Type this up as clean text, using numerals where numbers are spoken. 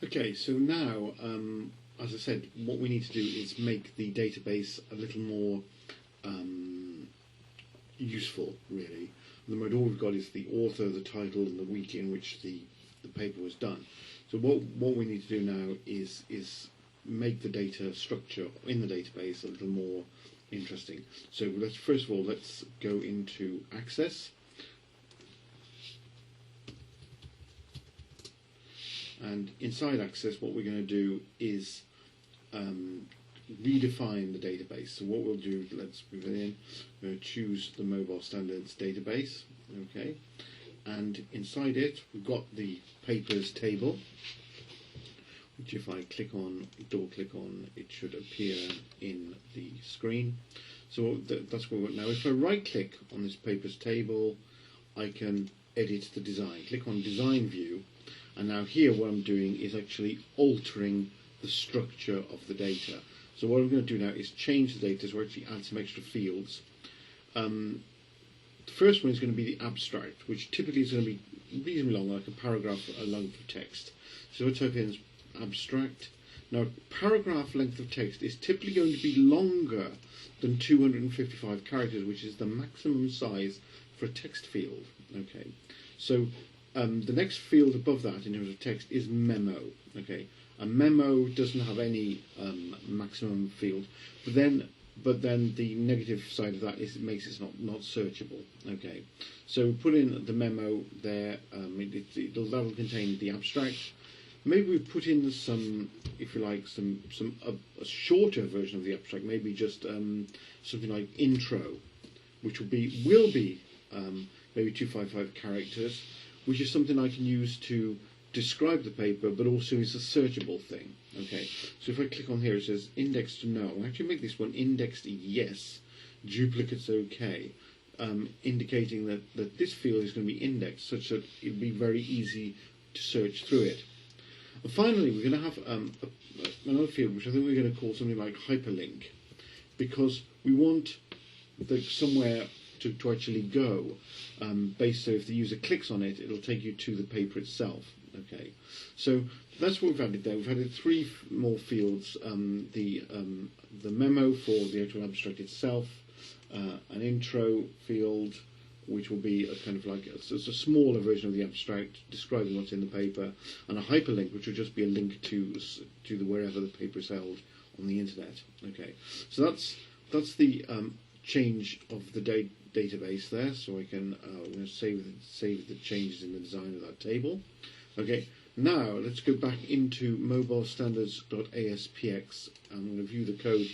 Okay, so now, as I said, what we need to do is make the database a little more useful, really. At the moment, all we've got is the author, the title, and the week in which the paper was done. So what we need to do now is make the data structure in the database a little more interesting. So first of all let's go into Access, and inside Access what we're going to do is redefine the database. So what we'll do, let's move it in, we're going to choose the Mobile Standards Database, okay, and inside it we've got the papers table, which if I double click on, it should appear in the screen. So that's what we're now. If I right click on this papers table, I can edit the design. Click on Design View, and now here what I'm doing is actually altering the structure of the data. So what I'm going to do now is change the data, so we're actually add some extra fields. The first one is going to be the abstract, which typically is going to be reasonably long, like a paragraph length of text. So we'll type in abstract. Now, paragraph length of text is typically going to be longer than 255 characters, which is the maximum size for a text field. Okay, so the next field above that in terms of text is memo. Okay, a memo doesn't have any maximum field, but then the negative side of that is it makes it not searchable. Okay, so put in the memo there. That'll contain the abstract. Maybe we put in some, if you like, a shorter version of the abstract. Maybe just something like intro, which will be maybe 255 characters, which is something I can use to describe the paper, but also is a searchable thing. Okay, so if I click on here, it says index to no. I'll actually make this one indexed yes, duplicates okay, indicating that this field is going to be indexed such that it will be very easy to search through it. And finally, we're going to have another field which I think we're going to call something like hyperlink, because we want somewhere to actually go, based so if the user clicks on it, it'll take you to the paper itself. Okay, so that's what we've added there. We've added three more fields: the memo for the actual abstract itself, an intro field, which will be a kind of like it's a smaller version of the abstract describing what's in the paper, and a hyperlink, which will just be a link to wherever the paper is held on the internet. Okay, so that's the change of the database there. So I can I'm going to save the changes in the design of that table. Okay, now let's go back into mobilestandards.aspx and I'm going to view the code